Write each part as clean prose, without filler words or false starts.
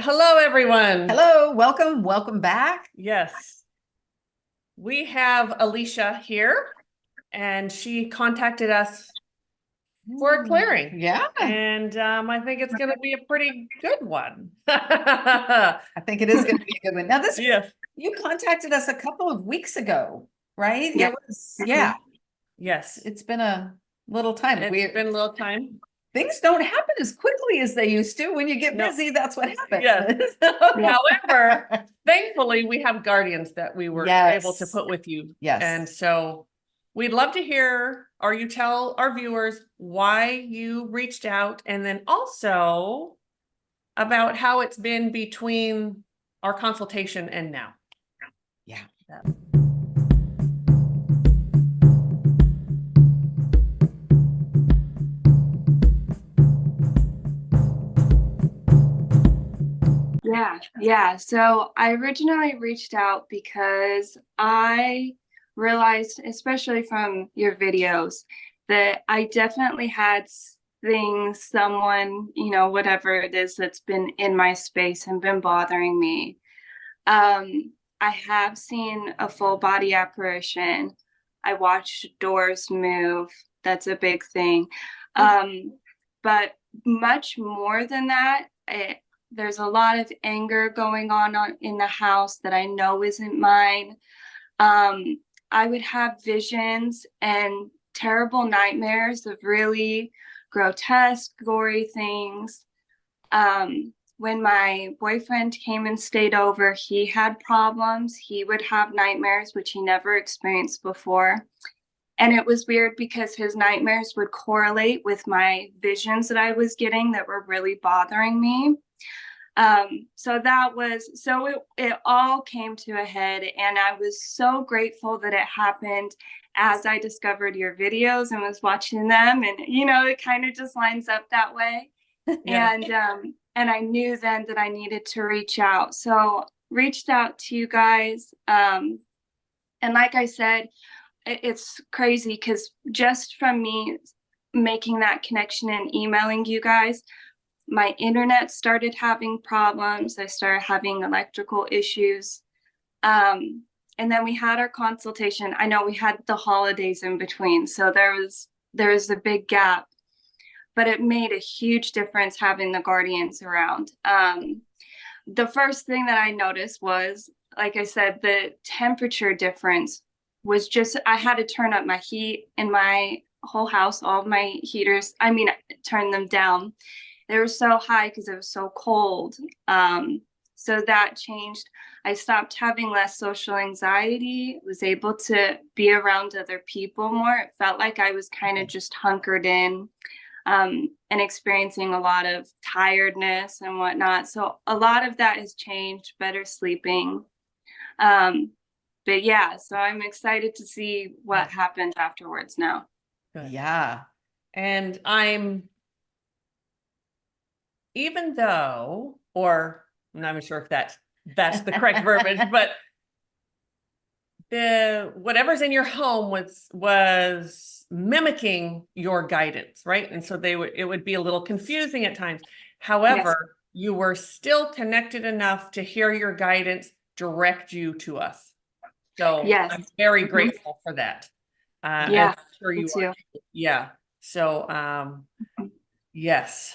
Hello, everyone. Hello, welcome back. Yes, we have Alicia here, and she contacted us for a clearing. Yeah, And I think it's going to be a pretty good one. I think it is going to be a good one. Now, Yes, you contacted us a couple of weeks ago, right? Yeah. Yeah, yes. it's been a little time. It's been a little time. Things don't happen as quickly as they used to. When you get No. busy, that's what happens. Yes. However, thankfully, we have guardians that we were able to Yes. put with you. Yes. And so we'd love to hear, or you tell our viewers why you reached out, and then also about how it's been between our consultation and now. Yeah. Yeah. So I originally reached out because I realized, especially from your videos, that I definitely had things, someone, whatever it is that's been in my space and been bothering me. I have seen a full body apparition. I watched doors move. That's a big thing. But much more than that, there's a lot of anger going on in the house that I know isn't mine. I would have visions and terrible nightmares of really grotesque, gory things. When my boyfriend came and stayed over, he had problems. He would have nightmares, which he never experienced before. And it was weird because his nightmares would correlate with my visions that I was getting that were really bothering me. It all came to a head, and I was so grateful that it happened as I discovered your videos and was watching them, and it kind of just lines up that way. Yeah. And I knew then that I needed to reach out, so reached out to you guys. And like I said, it's crazy because just from me making that connection and emailing you guys, my internet started having problems. I started having electrical issues. And then we had our consultation. I know we had the holidays in between, so there was a big gap, but it made a huge difference having the guardians around. The first thing that I noticed was, like I said, the temperature difference was just, I had to turn up my heat in my whole house, all of my heaters. I mean, turn them down. They were so high because it was so cold. So that changed. I stopped having less social anxiety, was able to be around other people more. It felt like I was kind of just hunkered in, and experiencing a lot of tiredness and whatnot. So a lot of that has changed, better sleeping. But yeah, so I'm excited to see what happens afterwards now. Good. Yeah. And even though, or I'm not even sure if that's the correct verbiage, but whatever's in your home was mimicking your guidance, right? And so it would be a little confusing at times. However, you were still connected enough to hear your guidance direct you to us. So Yes. I'm very grateful for that. Yeah, I'm sure you me are. Yeah. So yes.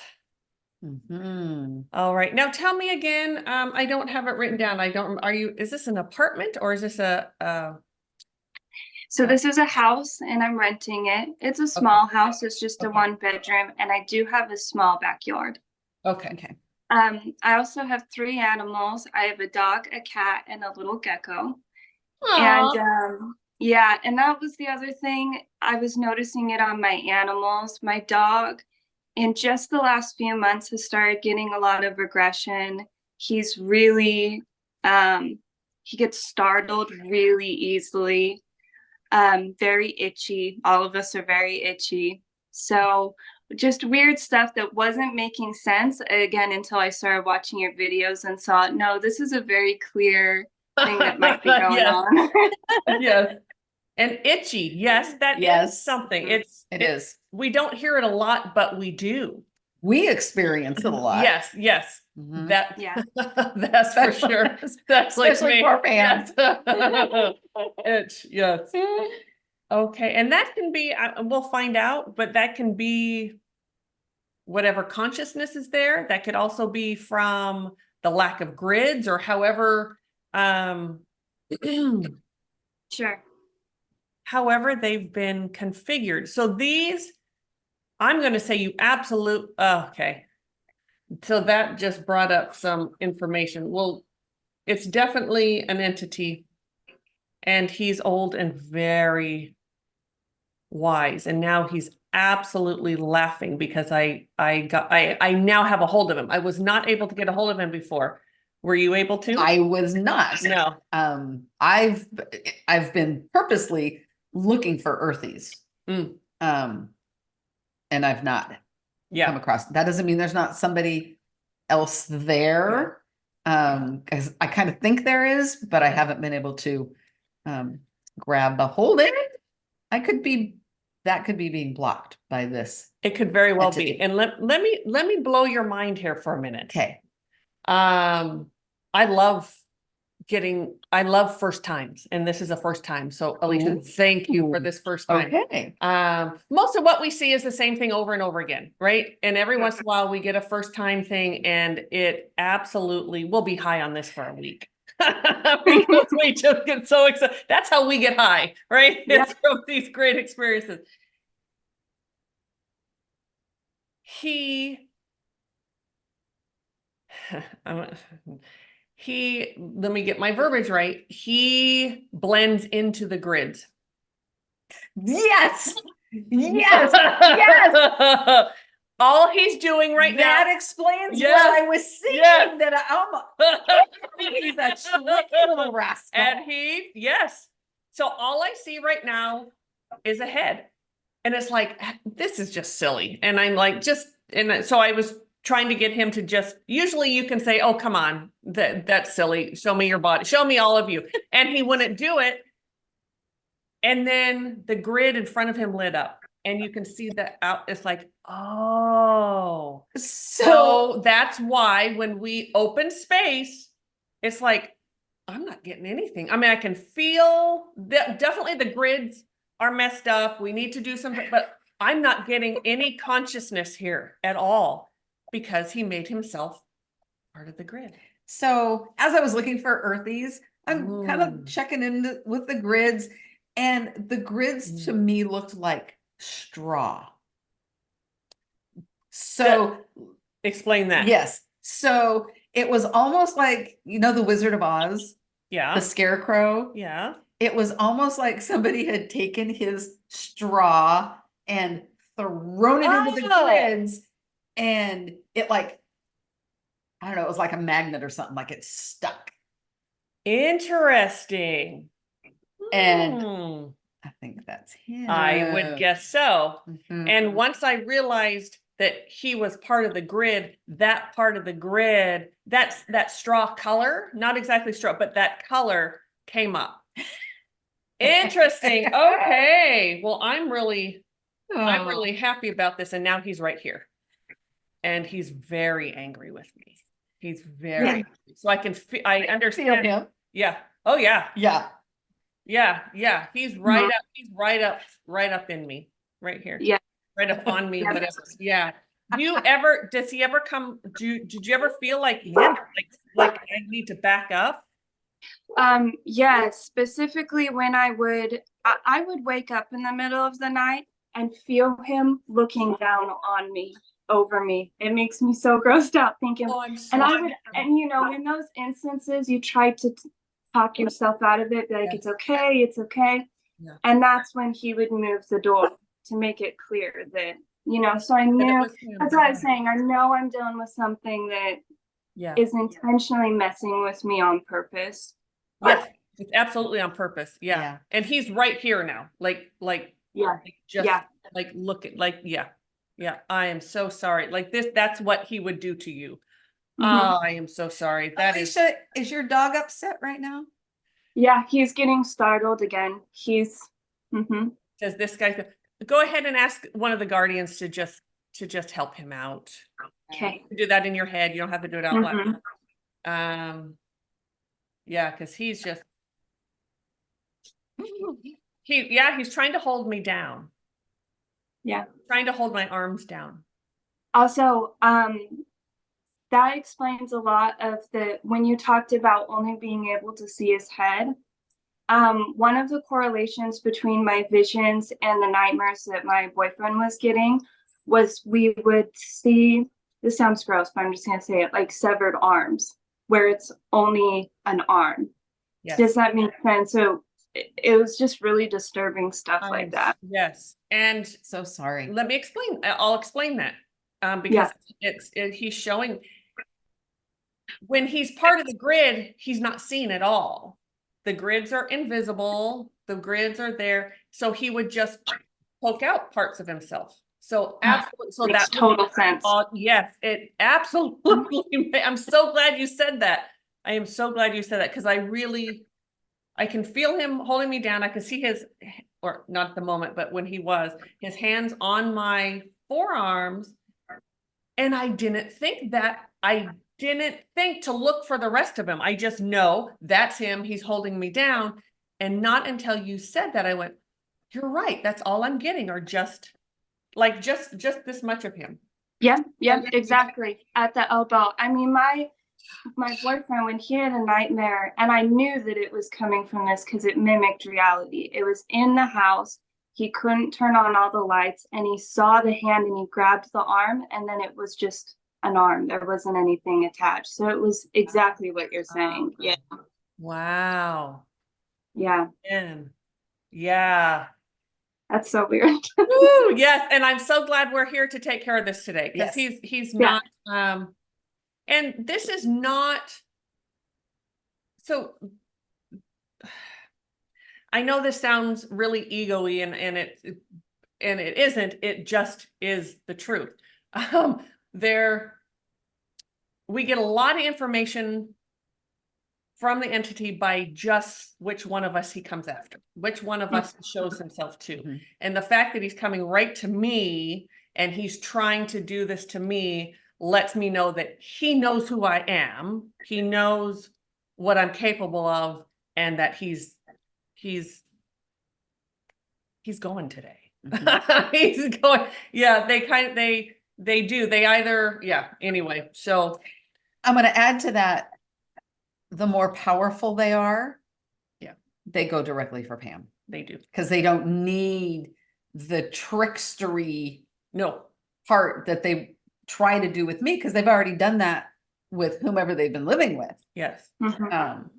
All right. Now tell me again. I don't have it written down. Is this an apartment or is this So this is a house and I'm renting it. It's a small house. It's just a 1 bedroom, and I do have a small backyard. Okay. I also have 3 animals. I have a dog, a cat, and a little gecko. Aww. And yeah, and that was the other thing. I was noticing it on my animals. My dog, in just the last few months, has started getting a lot of aggression. He's really, he gets startled really easily. Very itchy. All of us are very itchy. So just weird stuff that wasn't making sense again until I started watching your videos and saw, no, this is a very clear thing that might be going Yes. on. Yes. And itchy. Yes, that is something. It is. We don't hear it a lot, but we do. We experience it a lot. Yes. Mhm. That, Yeah. that's for sure. That's like Especially me. for Pam. Yes. Yes. Okay, and that can be, we'll find out, but that can be whatever consciousness is there. That could also be from the lack of grids or however, Sure. however they've been configured. So these, I'm going to say you okay. So that just brought up some information. Well, it's definitely an entity, and he's old and very wise, and now he's absolutely laughing because I now have a hold of him. I was not able to get a hold of him before. Were you able to? I was not. No. I've been purposely looking for earthies. Mm. And I've not come Yeah. across. That doesn't mean there's not somebody else there. Because I kind of think there is, but I haven't been able to grab a hold of it. That could be being blocked by this. It could very well be. Entity. And let me blow your mind here for a minute. Okay. I love first times, and this is a first time. So Alicia, Ooh. thank you for this first time. Okay. Most of what we see is the same thing over and over again, right? And every once in a while we get a first time thing, and it absolutely, we'll be high on this for a week. Because we just get so excited. That's how we get high, right? Yeah. It's from these great experiences. Let me get my verbiage right. He blends into the grids. Yes. Yes. Yes. All he's doing right That now. explains Yes. what I was seeing. Yes. That he's a tricky little rascal. And yes. So all I see right now is a head. And it's like, this is just silly. And I'm like, and so I was trying to get him to usually you can say, oh, come on, that's silly. Show me your body. Show me all of you. And he wouldn't do it. And then the grid in front of him lit up. And you can see that out. It's like, oh. So that's why when we open space, it's like, I'm not getting anything. I mean, I can feel that definitely the grids are messed up. We need to do something, but I'm not getting any consciousness here at all because he made himself part of the grid. So as I was looking for earthies, I'm kind of checking in with the grids, and the grids to me looked like straw. So explain that. Yes. So it was almost like, the Wizard of Oz, Yeah. the Scarecrow. Yeah. It was almost like somebody had taken his straw and thrown it into the grids, and it I don't know, it was like a magnet or something, like it stuck. Interesting. And I think that's him. I would guess so. Mhm. And once I realized that he was part of the grid, that part of the grid, that straw color, not exactly straw, but that color came up. Interesting. Okay. Well, I'm really happy about this. And now he's right here. And he's very angry with me. He's very angry. So I can I understand him. Yeah. Oh yeah. Yeah. Yeah. Yeah. He's right up. He's right up in me. Right here. Yeah. Right up on me, Yeah. whatever. Yeah. Does he ever come? Did you ever feel like, man, like I need to back up? Yes, specifically when I would wake up in the middle of the night and feel him looking down on me, over me. It makes me so grossed out thinking, in those instances, you try to talk yourself out of it, be like, it's okay. Yeah. And that's when he would move the door to make it clear that, so I knew, that's what I was saying. I know I'm dealing with something that is intentionally messing with me on purpose. Yes, it's absolutely on purpose. Yeah. And he's right here now. Yeah. I am so sorry. Like this, that's what he would do to you. Oh, I am so sorry. Alicia, is your dog upset right now? Yeah, he's getting startled again. Says this guy, go ahead and ask one of the guardians to just to just help him out. Okay. You do that in your head. You don't have to do it out loud. Mhm. Yeah, because he's just he's trying to hold me down. Yeah. Trying to hold my arms down. Also, that explains a lot of when you talked about only being able to see his head. One of the correlations between my visions and the nightmares that my boyfriend was getting was we would see, this sounds gross, but I'm just gonna say it, like severed arms, where it's only an arm. Yes. Does that make sense? So it was just really disturbing stuff like that. Yes. And So sorry. let me explain. I'll explain that. Because he's showing when he's part of the grid, he's not seen at all. The grids are invisible. The grids are there. So he would just poke out parts of himself. So absolutely. So Makes that total sense. Yes, it absolutely. I'm so glad you said that. I am so glad you said that because I can feel him holding me down. I can see or not at the moment, but when he was, his hands on my forearms. And I didn't think to look for the rest of him. I just know that's him. He's holding me down. And not until you said that, I went, you're right. That's all I'm getting, or just this much of him. Yeah, exactly. At the elbow. I mean, my boyfriend, when he had a nightmare, and I knew that it was coming from this because it mimicked reality. It was in the house. He couldn't turn on all the lights, and he saw the hand and he grabbed the arm, and then it was just an arm. There wasn't anything attached. So it was exactly what you're saying. Yeah. Wow. Yeah. Man. Yeah. That's so weird. Woo, yes. And I'm so glad we're here to take care of this today because Yes. he's not, and this is not, so I know this sounds really ego-y and it isn't, it just is the truth. We get a lot of information from the entity by just which one of us he comes after, which one of us shows himself to. Mhm. And the fact that he's coming right to me and he's trying to do this to me lets me know that he knows who I am. He knows what I'm capable of and that he's going today. He's going. Yeah, they do. They either, anyway. So I'm going to add to that. The more powerful they are, they go directly for Pam. They do. Because they don't need the trickstery No part that they try to do with me, because they've already done that with whomever they've been living with. Yes.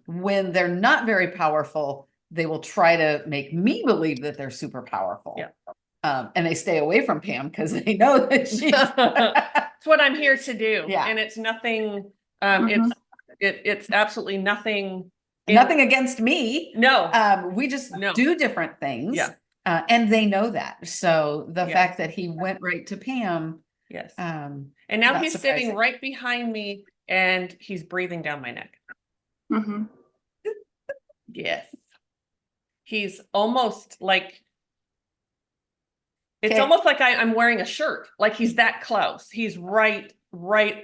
When they're not very powerful, they will try to make me believe that they're super powerful. Yeah. And they stay away from Pam because they know that she's It's what I'm here to do. Yeah. And it's nothing, it's absolutely nothing. Nothing against me. No. We just do different things. Yeah. And they know that. So the Yes. fact that he went right to Pam. Yes. And now not he's surprising. sitting right behind me and he's breathing down my neck. Yes. He's almost like, it's almost like I'm wearing a shirt. Like he's that close. He's right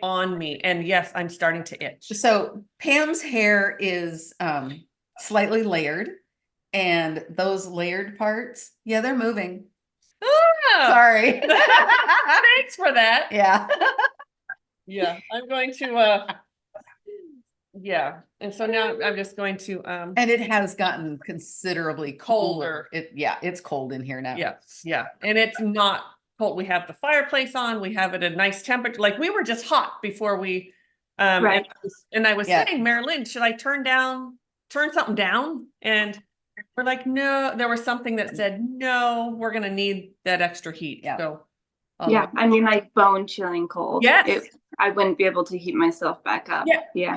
on me. And yes, I'm starting to itch. So Pam's hair is slightly layered, and those layered parts, they're moving. Ah, Sorry. Thanks for that. Yeah. Yeah, I'm going to and so now I'm just going to and it has gotten considerably colder. It's cold in here now. Yeah. And it's not cold. We have the fireplace on, we have it at a nice temperature. Like we were just hot before we Right. and I was saying, Mari-Lyn, should I turn something down? And we're like, no, there was something that said, no, we're gonna need that extra heat. Yeah. So I mean, like bone chilling cold. Yes. I wouldn't be able to heat myself back up. Yeah.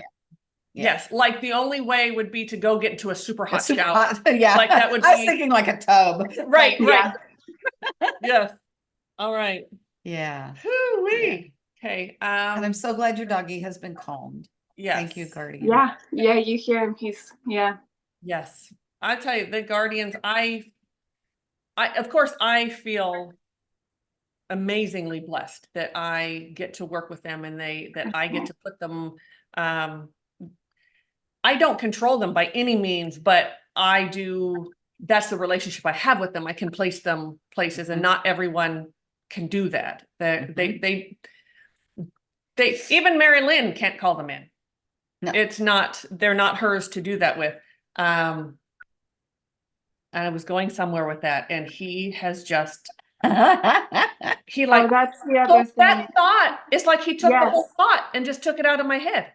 Yes, like the only way would be to go get into a super hot shower. Yeah, like that would I was thinking like a tub. Right. Yeah. Yes. All right. Yeah. Whoo-wee. Okay. And I'm so glad your doggy has been calmed. Yes. Thank you, Guardian. Yeah, you hear him. Yes. I tell you, the Guardians, of course I feel amazingly blessed that I get to work with them and that I get to put them, I don't control them by any means, but I do, that's the relationship I have with them. I can place them places, and not everyone can do that. They even Mari-Lyn can't call them in. No. It's not, they're not hers to do that with. I was going somewhere with that, and he has just, he like, Oh, that's the other took that thing. thought. It's like he took the whole Yes. thought and just took it out of my head.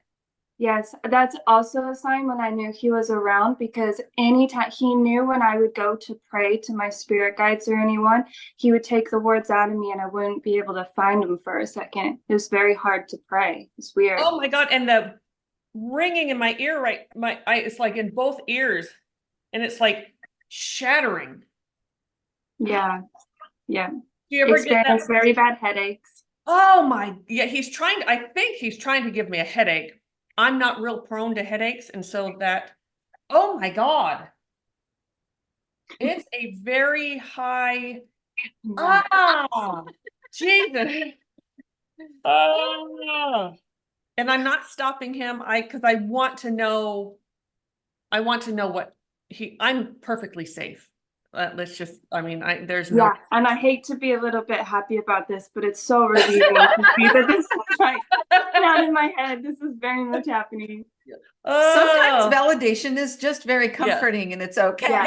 Yes, that's also a sign when I knew he was around, because anytime he knew when I would go to pray to my spirit guides or anyone, he would take the words out of me and I wouldn't be able to find them for a second. It was very hard to pray. It's weird. Oh my God. And the ringing in my ear, right? It's like in both ears, and it's like shattering. Yeah. Yeah. Do you ever get that? Experienced very bad headaches. Oh my, yeah, I think he's trying to give me a headache. I'm not real prone to headaches. And so that, oh my God. It's a very high, Yeah. Jesus. Oh. And I'm not stopping him. Because I want to know what I'm perfectly safe. Let's just, I mean, there's no. Yeah, and I hate to be a little bit happy about this, but it's so relieving to see that this is like not in my head. This is very much happening. Sometimes validation is just very comforting, and it's okay. Yeah.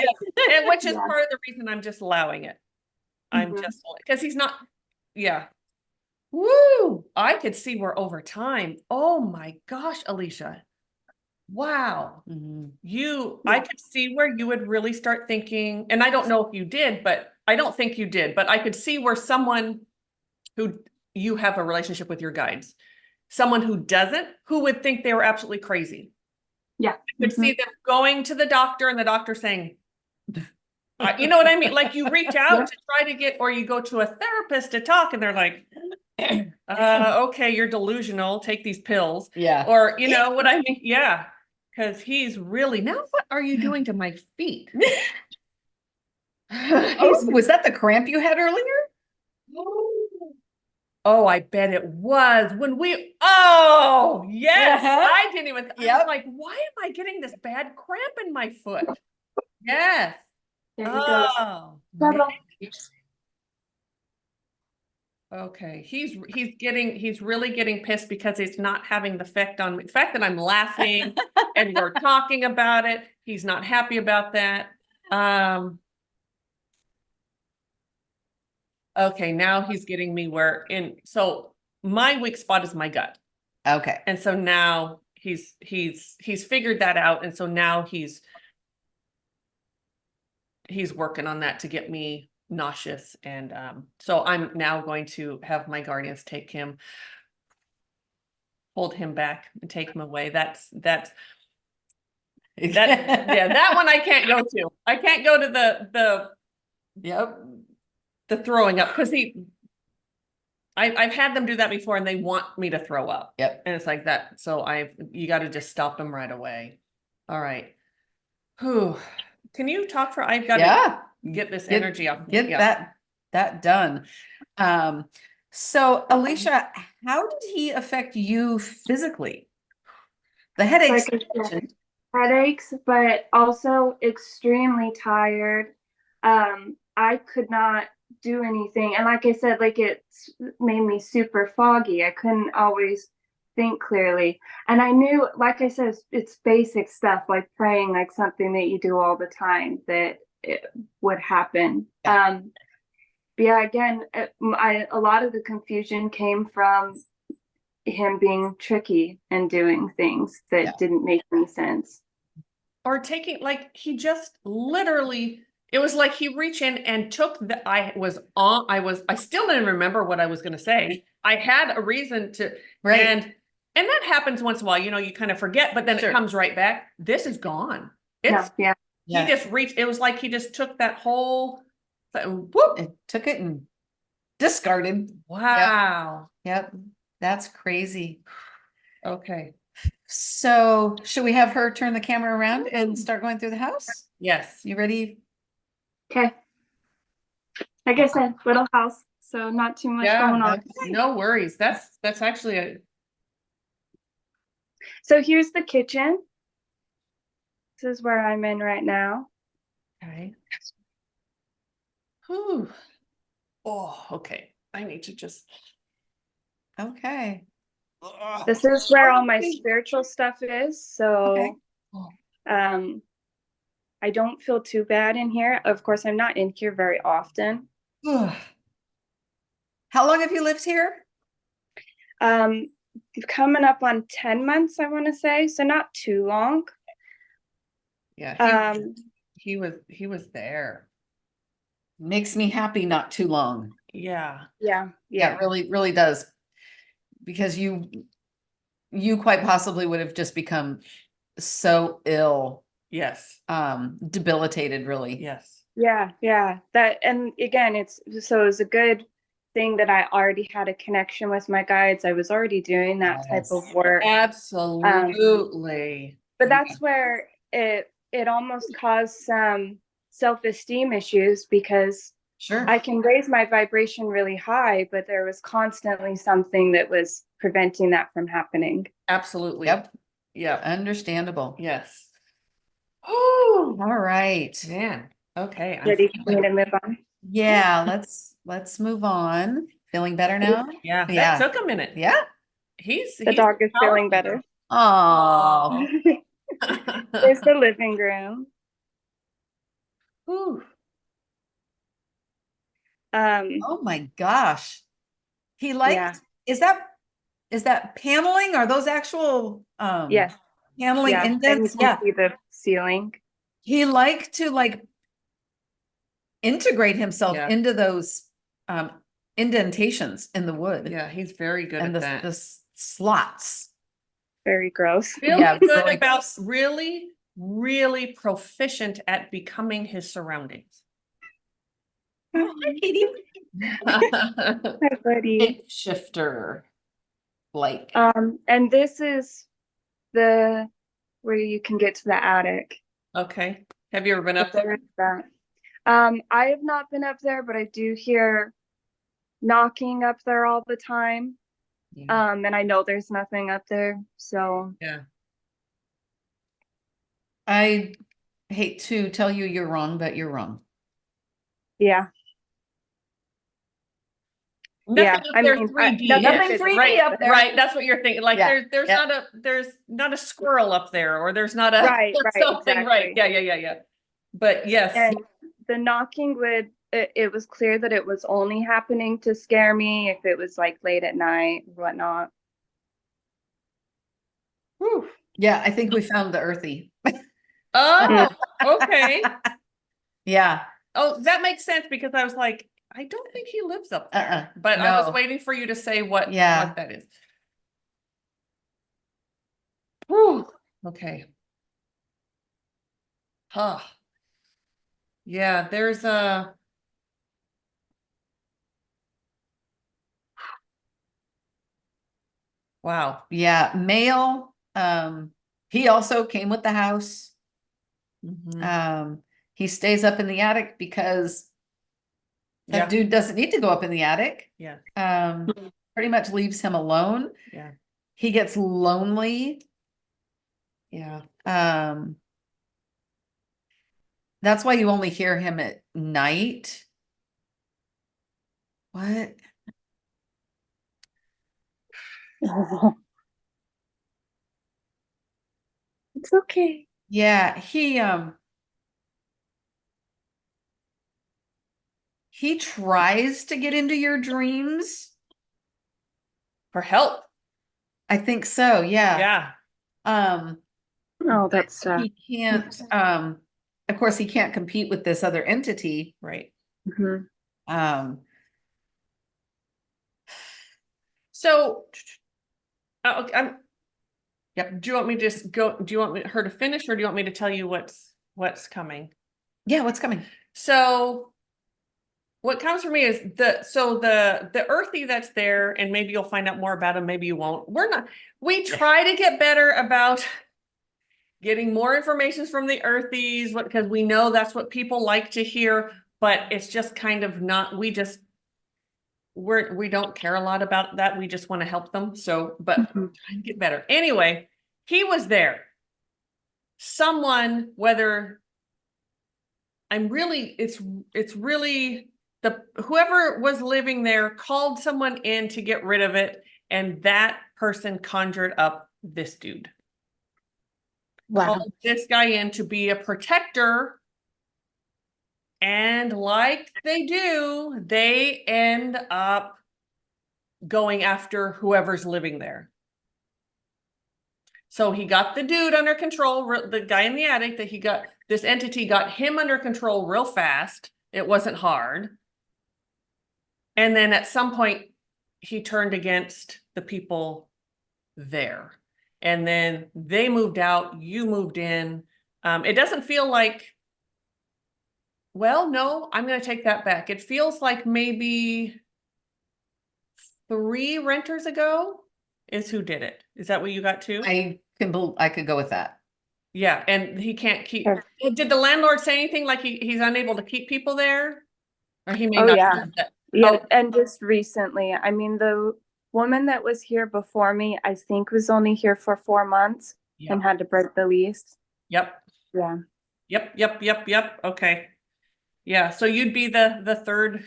And which is Yeah. part of the reason I'm just allowing it. I'm Mhm. just, because he's not, yeah. Woo! I could see where over time, oh my gosh, Alicia. Wow. Mhm. I could see where you would really start thinking, and I don't know if you did, but I don't think you did, but I could see where someone who you have a relationship with your guides, someone who doesn't, who would think they were absolutely crazy. Yeah. I could see them going to the doctor and the doctor saying, you know what I mean? Like you reach out to try to get, or you go to a therapist to talk and they're like, okay, you're delusional, take these pills. Yeah. Or, you know what I mean? Yeah. Because he's really, now what are you doing to my feet? Was that the cramp you had earlier? Oh, I bet it was oh, yes. I didn't even, I was like, why am I getting this bad cramp in my foot? Yes. There you go. Oh, Several. okay. He's really getting pissed because it's not having the effect on me. The fact that I'm laughing and we're talking about it, he's not happy about that. Okay, now he's getting me so my weak spot is my gut. Okay. And so now he's figured that out. And so now he's working on that to get me nauseous. And so I'm now going to have my guardians hold him back and take him away. Yeah, that one I can't go to. I can't go to the throwing up, because I've had them do that before and they want me to throw up. Yep. And it's like that. So you got to just stop them right away. All right. Whew. Can you talk for, I've got to get this energy off. Get that done. So Alicia, how did he affect you physically? The headaches. Like I said, headaches, but also extremely tired. I could not do anything. And like I said, like it's made me super foggy. I couldn't always think clearly. And I knew, like I said, it's basic stuff like praying, like something that you do all the time, that it would happen. Yeah. But yeah, again, a lot of the confusion came from him being tricky and doing things that didn't make any sense. Or taking, like, he just literally, it was like he reached in and took I still didn't remember what I was going to say. I had a reason to, and that happens once in a while, you kind of forget, but then it comes right back. This is gone. He just reached, it was like he just took that whole, whoop. It took it and discarded. Wow. Yep. That's crazy. Okay. So should we have her turn the camera around and start going through the house? Yes. You ready? Okay. Like I said, little house. so not too much Yeah, going on. no worries. That's actually a, So here's the kitchen. This is where I'm in right now. okay. Whew. Oh, okay. I need to just. Okay. Ugh. This is where all my spiritual stuff is. So Oh, I don't feel too bad in here. Of course, I'm not in here very often. ugh. How long have you lived here? Um, coming up on 10 months, I want to say, so not too long. Yeah, he was there. Makes me happy not too long. Yeah. Yeah, Yeah, yeah, it really, really does. Because you quite possibly would have just become so ill, Yes. debilitated, really. Yes. yeah. That, and again, it was a good thing that I already had a connection with my guides. I was already doing that type of Yes. work. Absolutely. But that's where it almost caused some self-esteem issues because Sure. I can raise my vibration really high, but there was constantly something that was preventing that from happening. Absolutely. Yep. Yep. Understandable. Yes. Oh, All right. man. Okay. Ready for me to move on? Yeah, let's move on. Feeling better now? Yeah, that Yeah. took a minute. Yeah. The dog is feeling better. Oh. There's the living room. Whew. Oh my gosh. He liked, Yeah. is that paneling? Are those actual Yes. paneling Yeah. And you indents? can Yeah. see the ceiling. He liked to integrate himself Yeah. into those indentations in the wood. Yeah, he's very good And at that. the slots. Very gross. Really Yeah, good really about gross. really, really proficient at becoming his surroundings. Oh, hi, Katie. Hi, buddy. Shifter. Like, And this is the where you can get to the attic. Okay. Have you ever been So up there? there is that. I have not been up there, but I do hear knocking up there all the time. And I know there's nothing up there. So Yeah. I hate to tell you you're wrong, but you're wrong. yeah. Nothing Yeah. up I there mean, 3D. Nothing physical. 3D up there. Right, that's what you're thinking. Like Yeah, there's yeah. not a squirrel up there, or there's not a Right, something, right? exactly. Yeah. But yes, And the knocking it was clear that it was only happening to scare me if it was like late at night or whatnot. whew. Yeah, I think we found the earthy. Oh, okay. Yeah. Oh, that makes sense because I was like, I don't think he lives up there. But I was no. waiting for you to say what Yeah. that is. Whew. Okay. Huh. Yeah, there's a wow. Yeah. Male. He also came with the house. Mhm. He stays up in the attic because that Yeah, dude doesn't need to go up in the attic. yeah, Pretty much leaves him alone. yeah, He gets lonely. yeah. That's why you only hear him at night. What? It's okay. Yeah, he tries to get into your dreams. For help. I think so, yeah. Yeah. Oh, that's sad. He can't, of course, he can't compete with this other entity. Right. Mhm. Um, So, okay, Yep. do you want me to just go? Do you want her to finish, or do you want me to tell you what's coming? yeah, what's coming? So, what comes for me is the earthy that's there, and maybe you'll find out more about him. Maybe you won't. We try to get better about getting more information from the earthies, because we know that's what people like to hear. But it's just kind of not. we don't care a lot about that. We just want to help them. So, but Mhm. trying to get better. Anyway, he was there. Someone, whether it's really whoever was living there called someone in to get rid of it, and that person conjured up this dude. Wow. Called this guy in to be a protector. And like they do, they end up going after whoever's living there. So he got the dude under control, the guy in the attic this entity got him under control real fast. It wasn't hard. And then at some point, he turned against the people there. And then they moved out, you moved in. It doesn't feel like, well, no, I'm going to take that back. It feels like maybe 3 renters ago is who did it. Is that what you got too? I could go with that. Yeah, and he can't keep. Sure. Did the landlord say anything like he's unable to keep people there? Or he may Oh, not yeah. have that. Yeah, Oh, and just recently, I mean, the woman that was here before me, I think was only here for 4 months and yep, had to break the lease. yep, Yeah. yep. Okay. Yeah, so you'd be the third.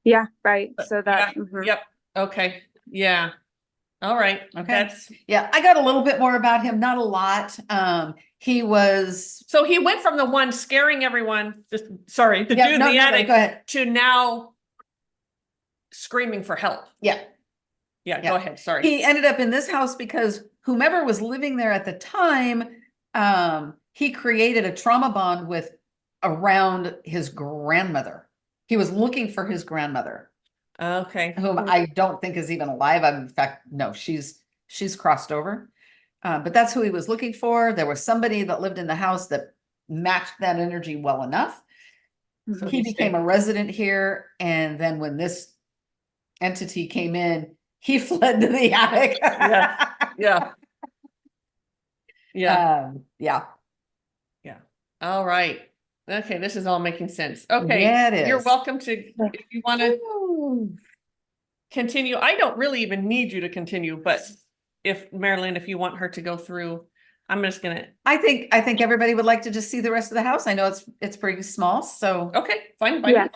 Yeah, right. So that, Yeah, mhm. yep, okay, yeah. All right, Okay. Yeah, I got a little bit more about him, not a lot. He was. So he went from the one scaring everyone, the dude in the attic, go ahead. to now screaming for help. Yeah. Yeah, go ahead, sorry. He ended up in this house because whomever was living there at the time, he created a trauma bond with around his grandmother. He was looking for his grandmother, Okay. whom I don't think is even alive. In fact, no, she's crossed over. But that's who he was looking for. There was somebody that lived in the house that matched that energy well enough. So He became a resident here, and then when this entity came in, he fled to the attic. Yeah. Yeah. Yeah. All right. Okay, this is all making sense. Okay. Yeah, it You're is. welcome to, if you want to continue. I don't really even need you to continue, but if Mari-Lyn, if you want her to go through, I'm just gonna. I think everybody would like to just see the rest of the house. I know it's pretty small, so Okay, fine. Yeah.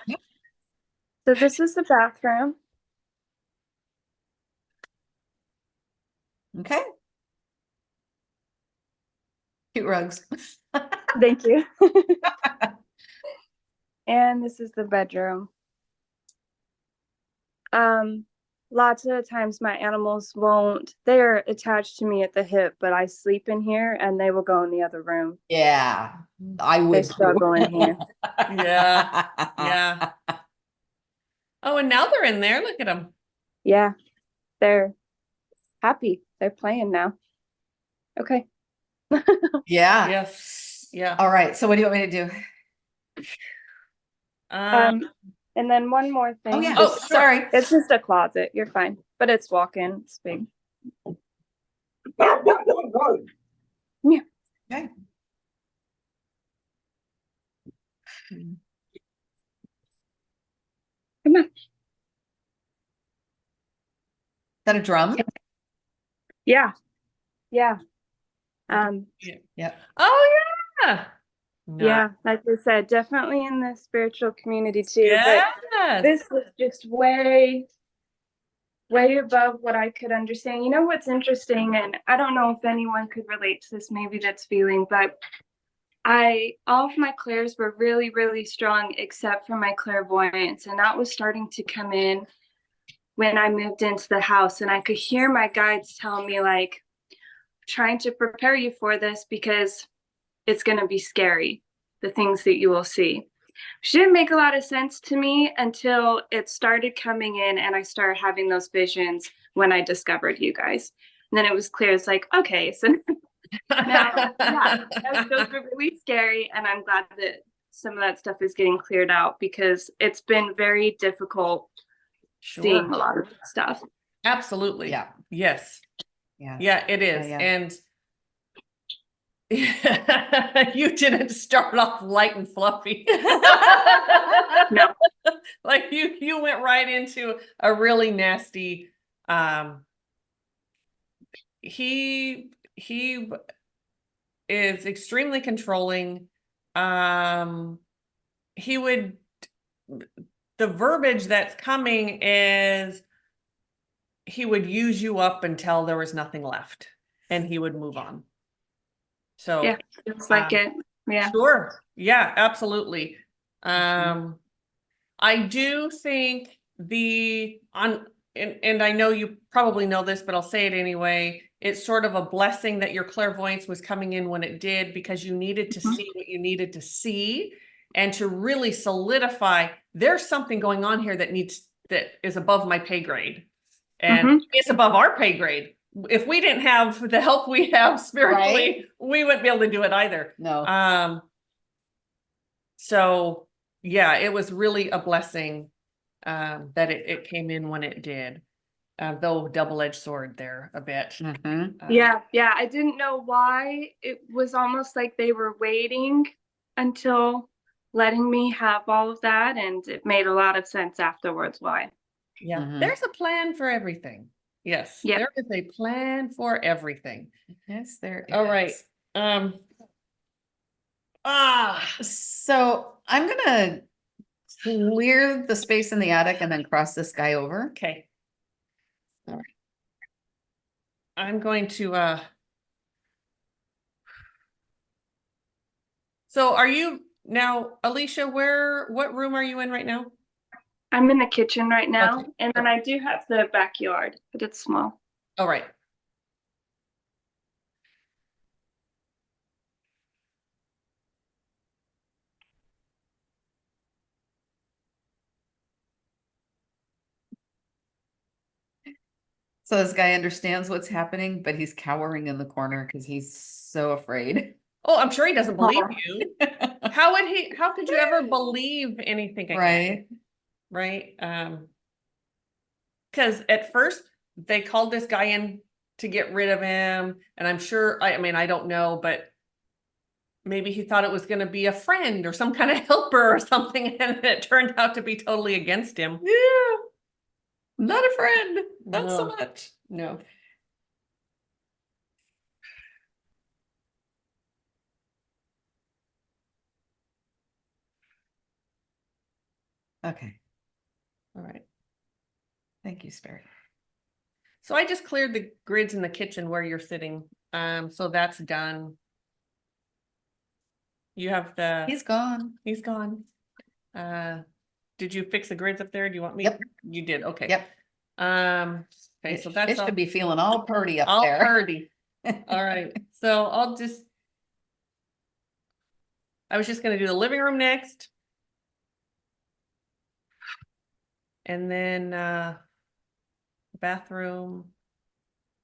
So this is the bathroom. okay. Cute rugs. Thank you. And this is the bedroom. Lots of times my animals they're attached to me at the hip, but I sleep in here and they will go in the other room. Yeah, I They would struggle in here. Yeah. Yeah. Oh, and now they're in there. Look at them. Yeah, they're happy. They're playing now. Okay. Yeah. Yes. Yeah. All right. So what do you want me to do? And then one more thing. Oh yeah. Oh, Oh, sorry. It's just a closet. You're fine, but it's walk-in. It's big. Yeah. Okay. Come on. Is that a drum? Yeah. Yeah. Yeah. Oh yeah. Yeah, like I said, definitely in the spiritual community too. Yes. But this was just way above what I could understand. You know what's interesting, and I don't know if anyone could relate to this, maybe that's feeling, but all of my clairs were really, really strong except for my clairvoyance, and that was starting to come in when I moved into the house, and I could hear my guides telling me, like, trying to prepare you for this because it's going to be scary, the things that you will see. She didn't make a lot of sense to me until it started coming in and I started having those visions when I discovered you guys. And then it was clear. It's like, okay, so now, yeah, those were really scary. And I'm glad that some of that stuff is getting cleared out because it's been very difficult seeing a lot of stuff. Absolutely. Yeah. Yes. Yeah. Yeah, it is. Yeah. And You didn't start off light and fluffy. No. Like you went right into a really nasty, he is extremely controlling. He would, the verbiage that's coming is he would use you up until there was nothing left and he would move on. So Yeah, it's like it. Yeah. sure. Yeah, absolutely. I do think and I know you probably know this, but I'll say it anyway. It's sort of a blessing that your clairvoyance was coming in when it did, because you needed to see what you needed to see and to really solidify there's something going on here that is above my pay grade. And it's above our pay grade. If we didn't have the help we have spiritually, we wouldn't be able to do it either. No. So yeah, it was really a blessing that it came in when it did. Though double-edged sword there a bit. Yeah, I didn't know why. It was almost like they were waiting until letting me have all of that, and it made a lot of sense afterwards why. Yeah, there's a plan for everything. Yes, there is a plan for everything. Yes, there is. All right. So I'm gonna clear the space in the attic and then cross this guy over. Okay. All right. I'm going to so are you now, Alicia, what room are you in right now? I'm in the kitchen right now, Okay. and then I do have the backyard, but it's small. All right. So this guy understands what's happening, but he's cowering in the corner because he's so afraid. Oh, I'm sure he doesn't believe you. How could you ever believe anything again? Right. Because at first they called this guy in to get rid of him. And I'm sure, I mean, I don't know, but maybe he thought it was going to be a friend or some kind of helper or something. And it turned out to be totally against him. Yeah. Not a friend. Not so No. much. No. Okay. All right. Thank you, Spirit. So I just cleared the grids in the kitchen where you're sitting. So that's done. You have He's gone. He's gone. Did you fix the grids up there? Do you want me? Yep. You did. Okay. Yep. Okay. So that's it should be feeling all purdy up all there. purdy. All right. So I was just going to do the living room next. And then, bathroom.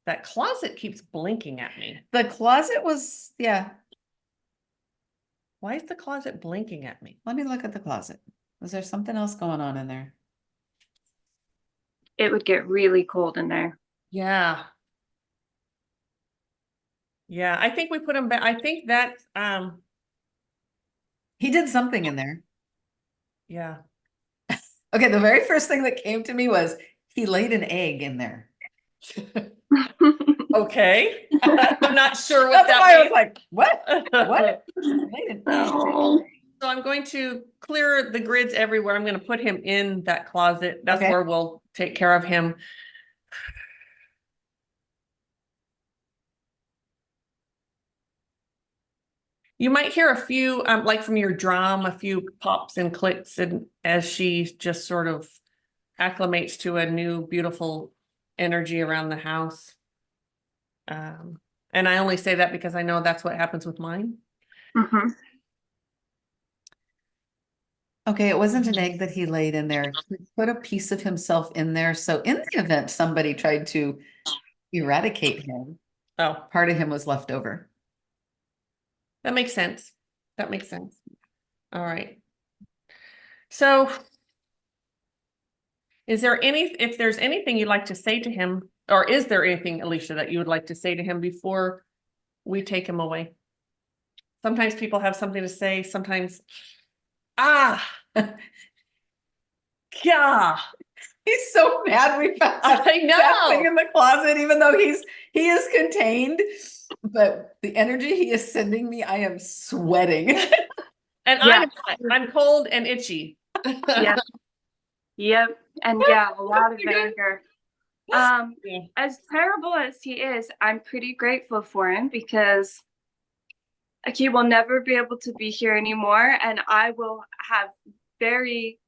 That closet keeps blinking at me. The closet was, yeah. Why is the closet blinking at me? Let me look at the closet. Was there something else going on in there? It would get really cold in there. Yeah. Yeah, I think we put him back. I think that's, He did something in there. yeah. Okay, the very first thing that came to me was he laid an egg in there. Okay. I'm not sure what That's that why I was means. like, what? What? Laid an egg. Oh. So I'm going to clear the grids everywhere. I'm going to put him in that closet. That's Okay. where we'll take care of him. You might hear a few, like from your drum, a few pops and clicks, and as she just sort of acclimates to a new, beautiful energy around the house. And I only say that because I know that's what happens with mine. Okay, it wasn't an egg that he laid in there. He put a piece of himself in there. So in the event somebody tried to eradicate him, part of him was left over. That makes sense. That makes sense. All right. So if there's anything you'd like to say to him, or is there anything, Alicia, that you would like to say to him before we take him away? Sometimes people have something to say, sometimes, ah, yeah, He's so mad we found that I thing know. in the closet, even though he is contained. But the energy he is sending me, I am sweating. And Yeah. I'm cold and itchy. Yeah. Yep. And yeah, a lot of anger. Yeah. As terrible as he is, I'm pretty grateful for him because he will never be able to be here anymore, and I will have very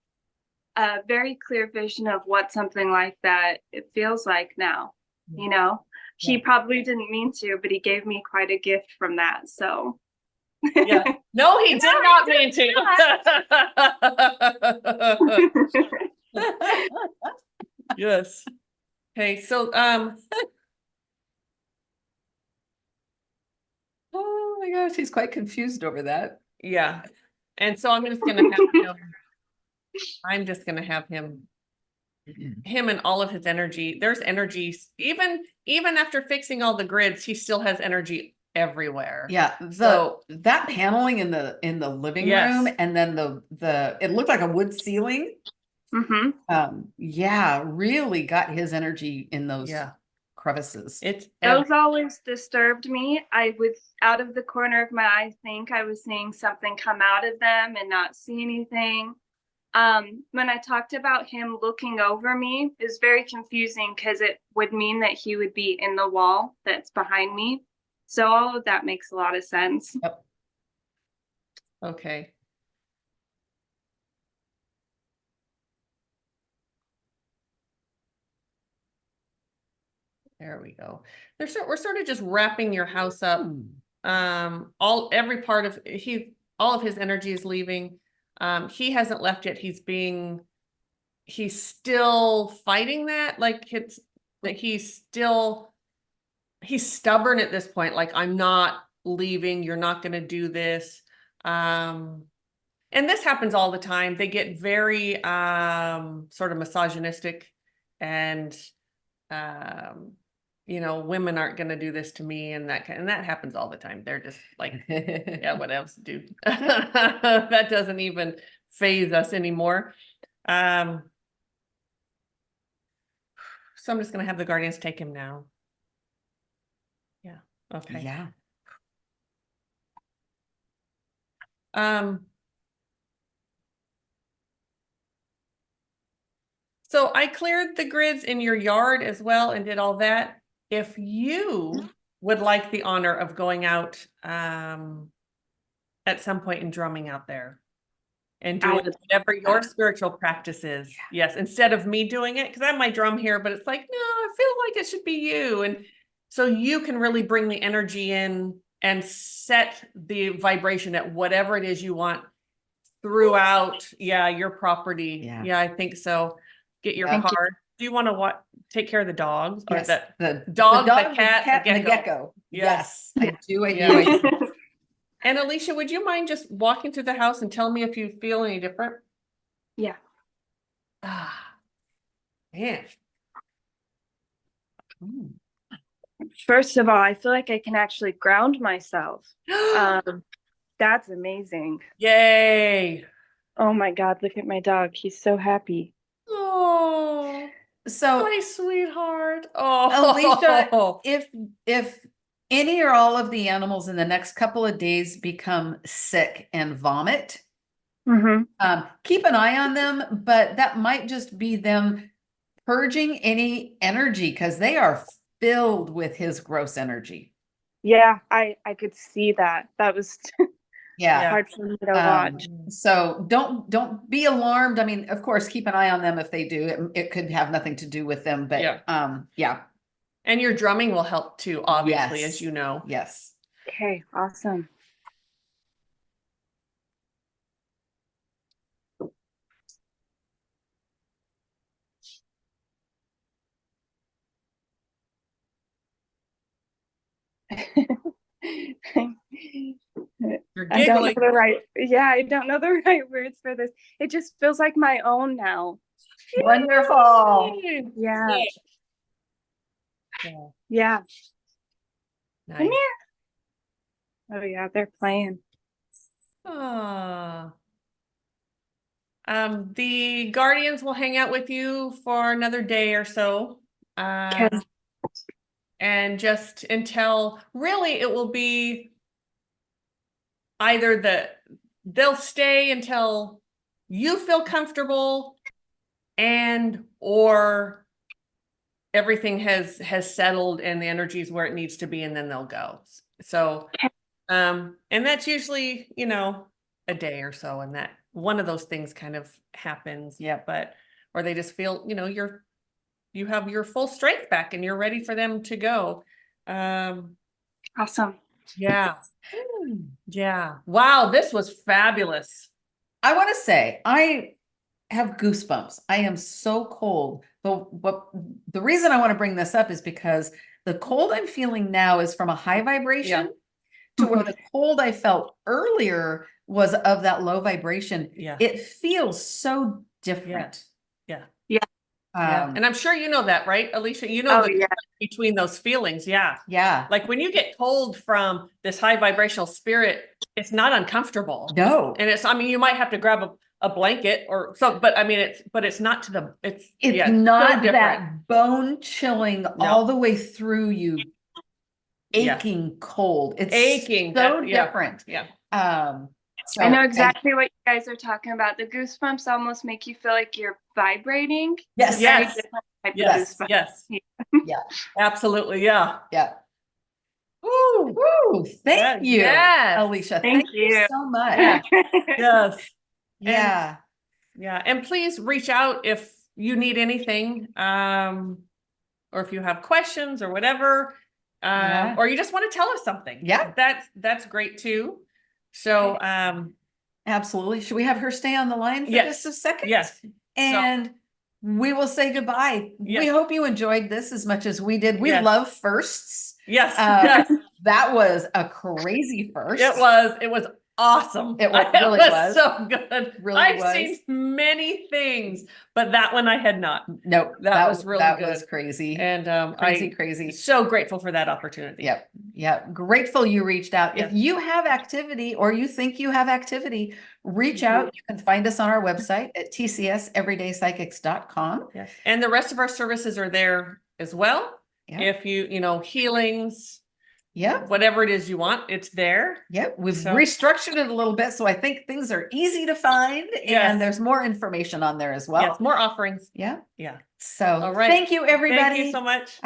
very clear vision of what something like that it feels like now. You know, he probably didn't mean to, but he gave me quite a gift from that. So Yeah. No, he did not mean to. Yes. Okay, so Oh my gosh, he's quite confused over that. yeah. And so I'm just gonna have him and all of his energy. There's energy, even after fixing all the grids, he still has energy everywhere. Yeah, So that paneling in the living Yes. room, and then the it looked like a wood ceiling. Yeah, really got his energy in those yeah, crevices. it's those always disturbed me. I was out of the corner of my eye, think I was seeing something come out of them and not see anything. When I talked about him looking over me, it was very confusing because it would mean that he would be in the wall that's behind me. So all of that makes a lot of sense. Yep. okay. There we go. We're sort of just wrapping your house up. Every part of all of his energy is leaving. He hasn't left yet. He's still fighting that. Like he's stubborn at this point. Like, I'm not leaving. You're not going to do this. And this happens all the time. They get very sort of misogynistic and women aren't going to do this to me, and that happens all the time. They're just like, yeah, what else, dude? That doesn't even phase us anymore. So I'm just going to have the guardians take him now. Yeah. Okay. Yeah. So I cleared the grids in your yard as well and did all that. If you would like the honor of going out at some point and drumming out there and doing whatever your spiritual practice is. Yeah. Yes, instead of me doing it, because I have my drum here, but it's like, no, I feel like it should be you. And so you can really bring the energy in and set the vibration at whatever it is you want throughout, your property. Yeah. I think so. Get your car. Do you want to take care of the dogs? Yes, Or the dog, dog, the cat, and the gecko. Yes. I do. Yeah. And Alicia, would you mind just walking through the house and tell me if you feel any different? Yeah. Ah, man. First of all, I feel like I can actually ground myself. That's amazing. Yay. Oh my God, look at my dog. He's so happy. Oh, so my sweetheart. Oh, Alicia, if any or all of the animals in the next couple of days become sick and vomit, keep an eye on them, but that might just be them purging any energy because they are filled with his gross energy. Yeah, I could see that. That was Yeah. hard for me to watch. So don't be alarmed. I mean, of course, keep an eye on them if they do. It could have nothing to do with them, but yeah. And your drumming will help too, obviously, Yes. as you know. Yes. Okay, awesome. You're I don't know giggling. I don't know the right words for this. It just feels like my own now. Wonderful. Yeah. Yeah. Yeah. Nice. Come here. Oh yeah, they're playing. Ah. The guardians will hang out with you for another day or so. Okay. And just until really it will be either they'll stay until you feel comfortable and or everything has settled and the energy is where it needs to be, and then they'll go. So and that's usually, a day or so, and that one of those things kind of happens. Yeah. But or they just feel, you have your full strength back and you're ready for them to go. Awesome. Yeah. Yeah. Wow, this was fabulous. I want to say, I have goosebumps. I am so cold. But the reason I want to bring this up is because the cold I'm feeling now is from a high vibration to where the cold I felt earlier was of that low vibration. Yeah. It feels so different. Yeah. Yeah. And I'm sure you know that, right, Alicia? You know Oh the yeah. difference between those feelings. Yeah. Yeah. Like when you get cold from this high vibrational spirit, it's not uncomfortable. No. And you might have to grab a blanket or so, but it's not to it's It's so not different. that bone chilling all the way through you, Yeah. aching cold. It's Aching. so Yeah. different. Yeah. So I know exactly what you guys are talking about. The goosebumps almost make you feel like you're vibrating. Yes. It's a very Yes. different type Yes. of goosebumps. Yes. Yeah. Absolutely. Yeah. Yeah. Woo. Woo, thank you, Yes. Alicia. Thank Thank you you. so much. Yeah. Yes. Yeah. Yeah. And please reach out if you need anything, or if you have questions or whatever, Yeah. or you just want to tell us something. Yeah. That's great too. So, Absolutely. Should we have her stay on the line for yes. just a second? Yes. And we will say goodbye. We Yes. hope you enjoyed this as much as we did. We Yes. love firsts. Yes. Yes. Yes. That was a crazy first. It was awesome. It really was was. so good. Really I've was. seen many things, but that one I had not. Nope. That was really that good. was crazy. And Crazy. so grateful for that opportunity. Yep. Yeah. Grateful you reached out. Yes. If you have activity or you think you have activity, reach out. You can find us on our website at tcseverydaypsychics.com. Yes. And the rest of our services are there as well. Yeah. If you healings, Yep. whatever it is you want, it's there. Yep. We've So- restructured it a little bit. So I think things are easy to find Yes. and there's more information on there as well. Yes, more offerings. Yeah. Yeah. So All right. thank you, everybody. Thank you so much.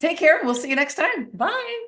Take care. We'll see you next time. Bye.